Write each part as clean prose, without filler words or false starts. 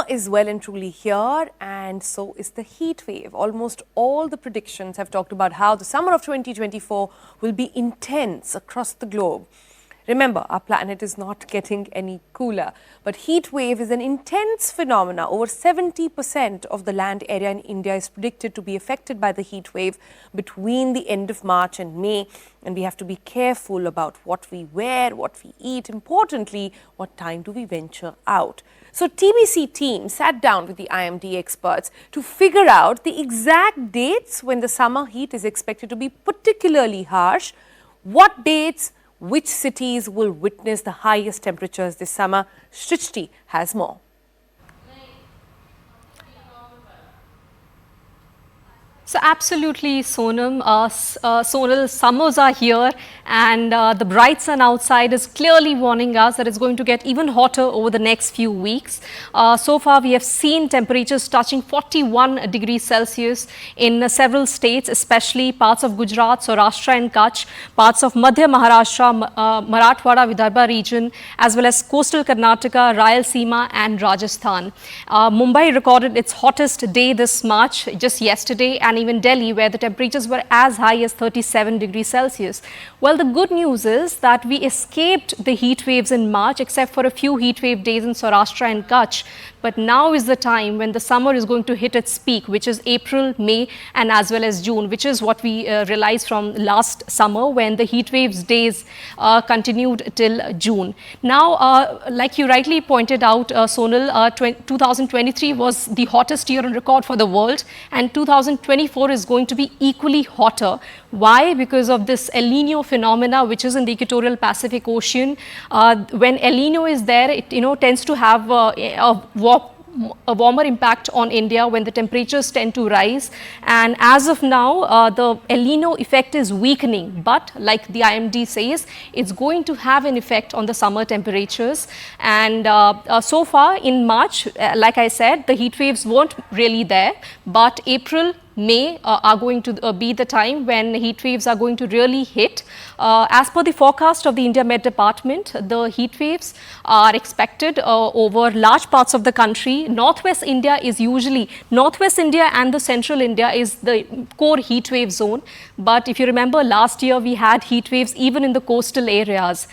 is well and truly here, and so is the heat wave. Almost all the predictions have talked about how the summer of 2024 will be intense across the globe. Remember, our planet is not getting any cooler, but heat wave is an intense phenomena. Over 70% of the land area in India is predicted to be affected by the heat wave between the end of March and May, and we have to be careful about what we wear, what we eat, importantly, what time do we venture out. So TBC team sat down with the IMD experts to figure out the exact dates when the summer heat is expected to be particularly harsh, what dates, which cities will witness the highest temperatures this summer. Shrishti has more. So absolutely, Sonam. Sonal, summers are here and the bright sun outside is clearly warning us that it's going to get even hotter over the next few weeks. So far, we have seen temperatures touching 41 degrees Celsius in several states, especially parts of Gujarat, Saurashtra and Kutch, parts of Madhya Maharashtra, Marathwada, Vidarbha region, as well as coastal Karnataka, Rayalaseema and Rajasthan. Mumbai recorded its hottest day this March just yesterday, and even Delhi, where the temperatures were as high as 37 degrees Celsius. Well, the good news is that we escaped the heat waves in March, except for a few heat wave days in Saurashtra and Kutch. But now is the time when the summer is going to hit its peak, which is April, May and as well as June, which is what we realized from last summer when the heat waves days continued till June. Now, like you rightly pointed out, Sonal, 2023 was the hottest year on record for the world, and 2024 is going to be equally hotter. Why? Because of this El Nino phenomena, which is in the equatorial Pacific Ocean. When El Nino is there, it tends to have a warmer impact on India when the temperatures tend to rise. And as of now, the El Nino effect is weakening. But like the IMD says, it's going to have an effect on the summer temperatures. And so far in March, like I said, the heat waves weren't really there. But April, May are going to be the time when heat waves are going to really hit. As per the forecast of the India Met Department, the heat waves are expected over large parts of the country. Northwest India and the central India is the core heat wave zone. But if you remember, last year we had heat waves even in the coastal areas.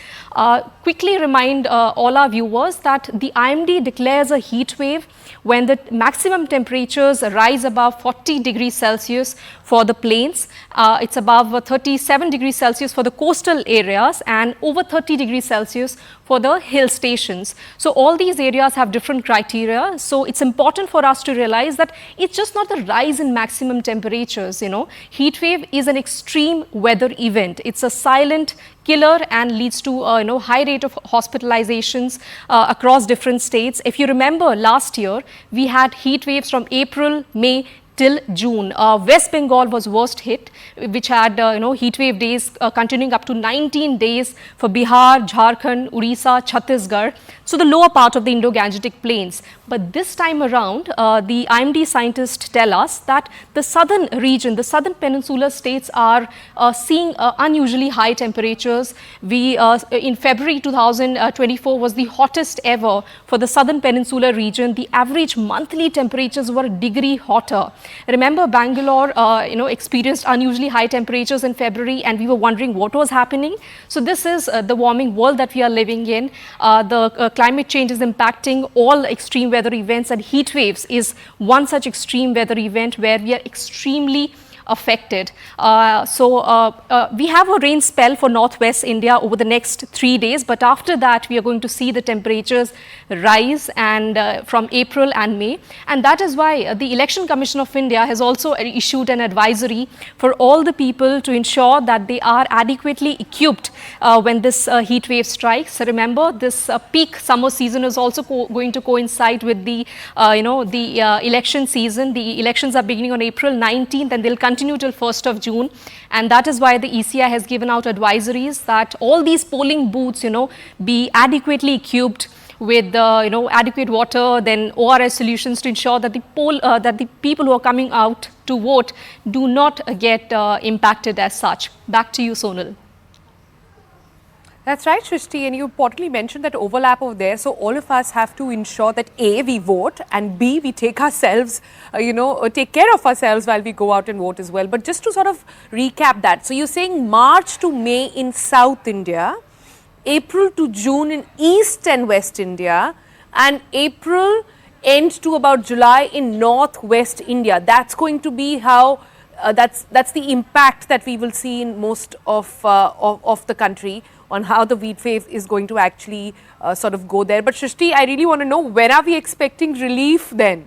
Quickly remind all our viewers that the IMD declares a heat wave when the maximum temperatures rise above 40 degrees Celsius for the plains. It's above 37 degrees Celsius for the coastal areas and over 30 degrees Celsius for the hill stations. So all these areas have different criteria. So it's important for us to realize that it's just not the rise in maximum temperatures. Heat wave is an extreme weather event. It's a silent killer and leads to high rate of hospitalizations across different states. If you remember last year, we had heat waves from April, May till June. West Bengal was worst hit, which had heat wave days continuing up to 19 days for Bihar, Jharkhand, Odisha, Chhattisgarh. So the lower part of the Indo-Gangetic plains. But this time around, the IMD scientists tell us that the southern region, the southern peninsular states are seeing unusually high temperatures. In February 2024 was the hottest ever for the southern peninsular region. The average monthly temperatures were a degree hotter. Remember, Bangalore experienced unusually high temperatures in February, and we were wondering what was happening. So this is the warming world that we are living in. The climate change is impacting all extreme weather events, and heat waves is one such extreme weather event where we are extremely affected. We have a rain spell for northwest India over the next 3 days, but after that we are going to see the temperatures rise and from April and May, and that is why the Election Commission of India has also issued an advisory for all the people to ensure that they are adequately equipped when this heat wave strikes. Remember, this peak summer season is also going to coincide with the election season. The elections are beginning on April 19th and they'll continue till 1st of June, and that is why the ECI has given out advisories that all these polling booths be adequately equipped with adequate water, then ORS solutions to ensure that the people who are coming out to vote do not get impacted as such. Back to you, Sonal. That's right, Shrishti, and you importantly mentioned that overlap over there. So all of us have to ensure that A, we vote, and B, we take ourselves, take care of ourselves while we go out and vote as well. But just to sort of recap that, so you're saying March to May in South India, April to June in East and West India, and April end to about July in Northwest India. That's going to be how. That's the impact that we will see in most of the country on how the heat wave is going to actually sort of go there. But Shrishti, I really want to know, when are we expecting relief then?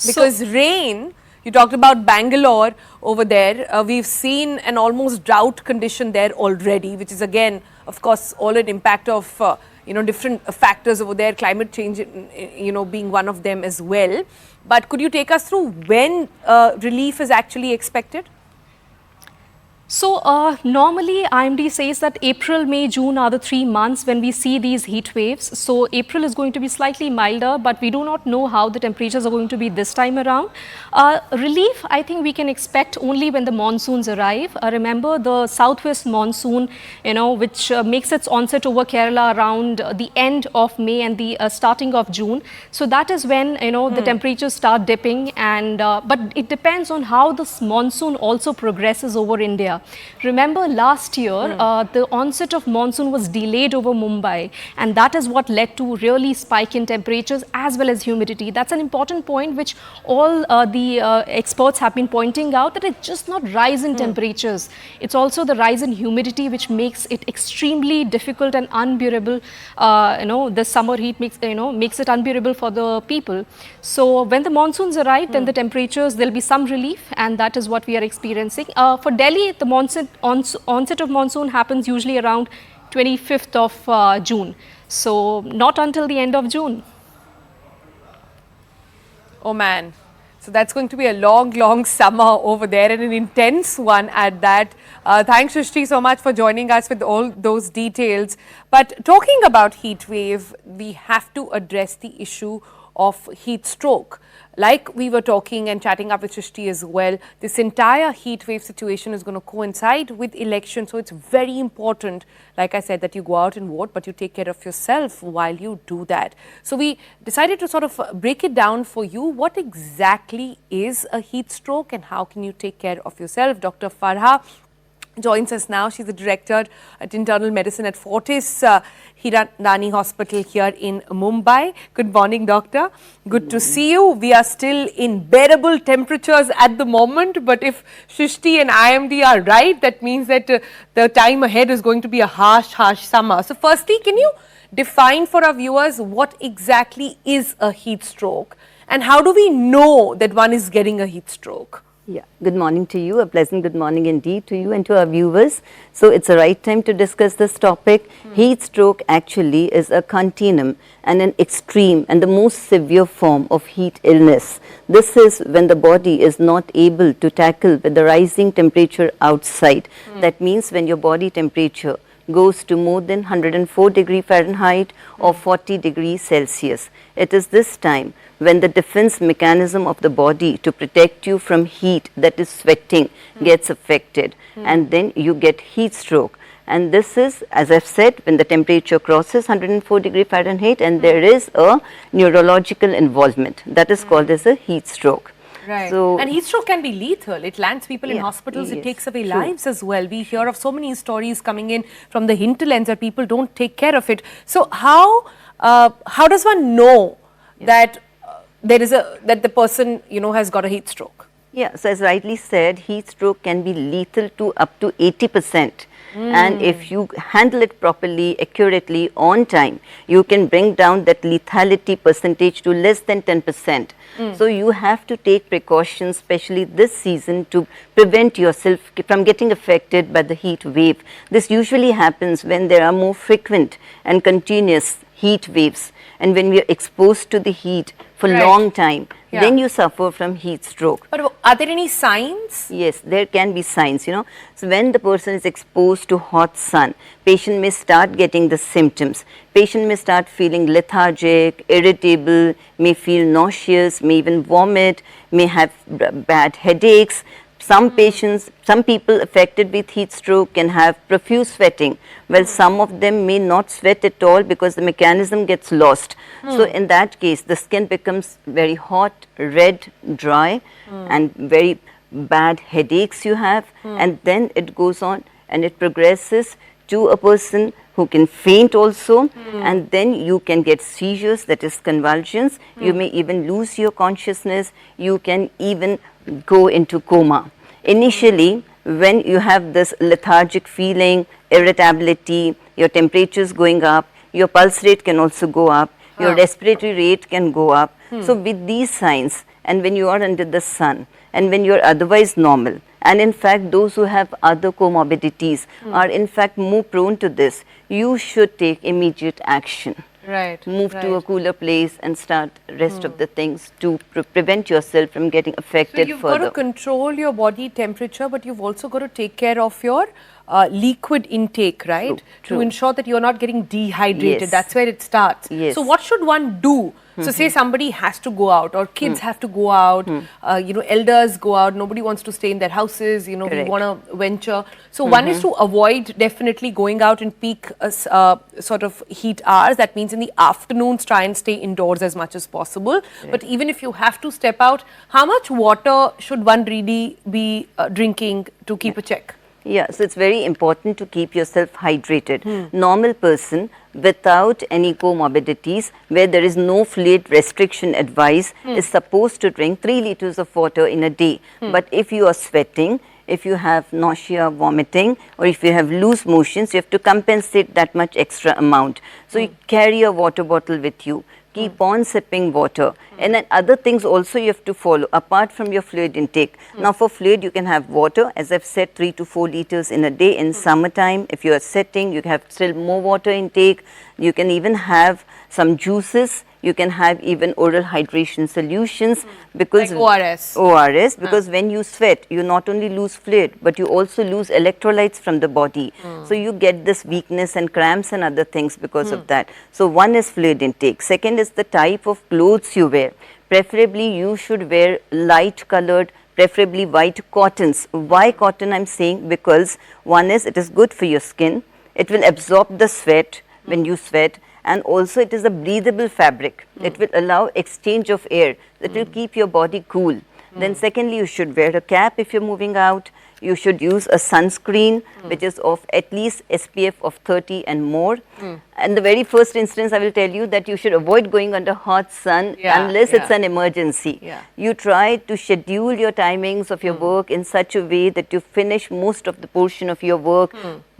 Because rain, you talked about Bangalore over there, we've seen an almost drought condition there already, which is again, of course, all an impact of different factors over there, climate change, being one of them as well. But could you take us through when relief is actually expected? So normally IMD says that April, May, June are the 3 months when we see these heat waves. So April is going to be slightly milder, but we do not know how the temperatures are going to be this time around. Relief, I think we can expect only when the monsoons arrive. Remember the southwest monsoon, which makes its onset over Kerala around the end of May and the starting of June. So that is when the temperatures start dipping, and but it depends on how this monsoon also progresses over India. Remember last year, the onset of monsoon was delayed over Mumbai, and that is what led to really spike in temperatures as well as humidity. That's an important point which all the experts have been pointing out, that it's just not rise in temperatures. It's also the rise in humidity which makes it extremely difficult and unbearable. The summer heat makes it unbearable for the people. So when the monsoons arrive, then the temperatures, there'll be some relief, and that is what we are experiencing. For Delhi, the onset of monsoon happens usually around 25th of June. So not until the end of June. Oh man. So that's going to be a long summer over there, and an intense one at that. Thanks, Shrishti, so much for joining us with all those details. But talking about heat wave, we have to address the issue of heat stroke. Like we were talking and chatting up with Shrishti as well, this entire heat wave situation is going to coincide with elections. So it's very important, like I said, that you go out and vote, but you take care of yourself while you do that. So we decided to sort of break it down for you. What exactly is a heat stroke and how can you take care of yourself? Dr. Farha joins us now. She's the director at internal medicine at Fortis Hiranandani Hospital here in Mumbai. Good morning, doctor. Good to see you. We are still in bearable temperatures at the moment, but if Shrishti and IMD are right, that means that the time ahead is going to be a harsh summer. So firstly, can you define for our viewers what exactly is a heat stroke and how do we know that one is getting a heat stroke? Yeah, good morning to you. A pleasant good morning indeed to you and to our viewers. So it's the right time to discuss this topic. Heat stroke actually is a continuum and an extreme and the most severe form of heat illness. This is when the body is not able to tackle with the rising temperature outside. That means when your body temperature goes to more than 104 degree Fahrenheit or 40 degrees Celsius. It is this time when the defense mechanism of the body to protect you from heat, that is sweating, gets affected, and then you get heat stroke. And this is, as I've said, when the temperature crosses 104 degree Fahrenheit and there is a neurological involvement. That is called as a heat stroke. Right. So, and heat stroke can be lethal. It lands people in hospitals. Yes, it takes away lives as well. We hear of so many stories coming in from the hinterlands that people don't take care of it. So how does one know that that the person has got a heat stroke? Yeah, so as rightly said, heat stroke can be lethal to up to 80%. And if you handle it properly, accurately, on time, you can bring down that lethality percentage to less than 10%. So you have to take precautions, especially this season, to prevent yourself from getting affected by the heat wave. This usually happens when there are more frequent and continuous heat waves, and when we are exposed to the heat for long time, then you suffer from heat stroke. But are there any signs? Yes, there can be signs, So when the person is exposed to hot sun, patient may start getting the symptoms. Patient may start feeling lethargic, irritable, may feel nauseous, may even vomit, may have bad headaches. Some patients, some people affected with heat stroke can have profuse sweating, while some of them may not sweat at all because the mechanism gets lost. So in that case, the skin becomes very hot, red, dry, and very bad headaches you have, and then it goes on and it progresses to a person who can faint also, and then you can get seizures, that is convulsions. You may even lose your consciousness. You can even go into coma. Initially, when you have this lethargic feeling, irritability, your temperature is going up, your pulse rate can also go up, your respiratory rate can go up. So with these signs, and when you are under the sun, and when you are otherwise normal, and in fact those who have other comorbidities are in fact more prone to this, you should take immediate action. Right. Move to a cooler place and start rest of the things to prevent yourself from getting affected So you've further. got to control your body temperature, but you've also got to take care of your liquid intake, right? True. To ensure that you're not getting dehydrated. Yes. That's where it starts. Yes. So what should one do? So say somebody has to go out, or kids have to go out, elders go out, nobody wants to stay in their houses, we Correct. want to venture. So one is to avoid definitely going out in peak sort of heat hours. That means in the afternoons, try and stay indoors as much as possible. But even if you have to step out, how much water should one really be drinking to keep a check? Yeah, so it's very important to keep yourself hydrated. Normal person without any comorbidities, where there is no fluid restriction advice, is supposed to drink 3 liters of water in a day. But if you are sweating, if you have nausea, vomiting, or if you have loose motions, you have to compensate that much extra amount. So you carry a water bottle with you. Keep on sipping water, and then other things also you have to follow apart from your fluid intake. Now for fluid you can have water, as I've said, 3 to 4 liters in a day. In summertime, if you are sweating, you have still more water intake. You can even have some juices. You can have even oral hydration solutions, because Like ORS. ORS, because when you sweat, you not only lose fluid, but you also lose electrolytes from the body. So you get this weakness and cramps and other things because of that. So one is fluid intake. Second is the type of clothes you wear. Preferably you should wear light colored, preferably white cottons. Why cotton I'm saying? Because one is, it is good for your skin. It will absorb the sweat when you sweat. And also it is a breathable fabric. It will allow exchange of air. That will keep your body cool. Then secondly, you should wear a cap if you're moving out. You should use a sunscreen which is of at least SPF of 30 and more. And the very first instance, I will tell you that you should avoid going under hot sun unless it's an emergency. You try to schedule your timings of your work in such a way that you finish most of the portion of your work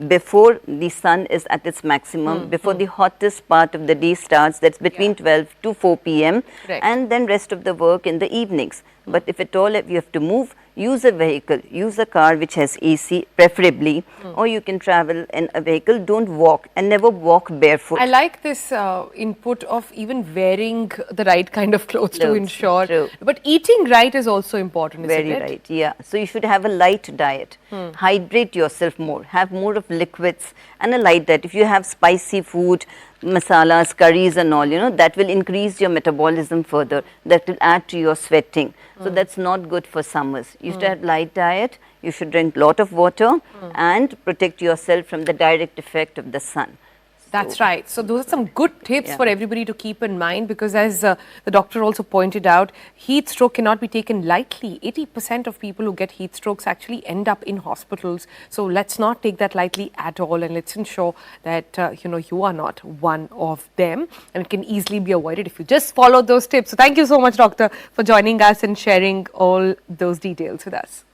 before the sun is at its maximum, before the hottest part of the day starts, that's between 12 to 4 p.m. and then rest of the work in the evenings. But if at all you have to move, use a vehicle, use a car which has AC preferably, or you can travel in a vehicle. Don't walk, and never walk barefoot. I like this input of even wearing the right kind of clothes to ensure. True. But eating right is also important, isn't Very it? right, yeah. So you should have a light diet. Hydrate yourself more. Have more of liquids and a light diet. If you have spicy food, masalas, curries and all, that will increase your metabolism further. That will add to your sweating. So that's not good for summers. You should have light diet. You should drink lot of water and protect yourself from the direct effect of the sun. That's right. So those are some good tips for everybody to keep in mind, because as the doctor also pointed out, heat stroke cannot be taken lightly. 80% of people who get heat strokes actually end up in hospitals. So let's not take that lightly at all, and let's ensure that you are not one of them, and it can easily be avoided if you just follow those tips. So thank you so much, doctor, for joining us and sharing all those details with us.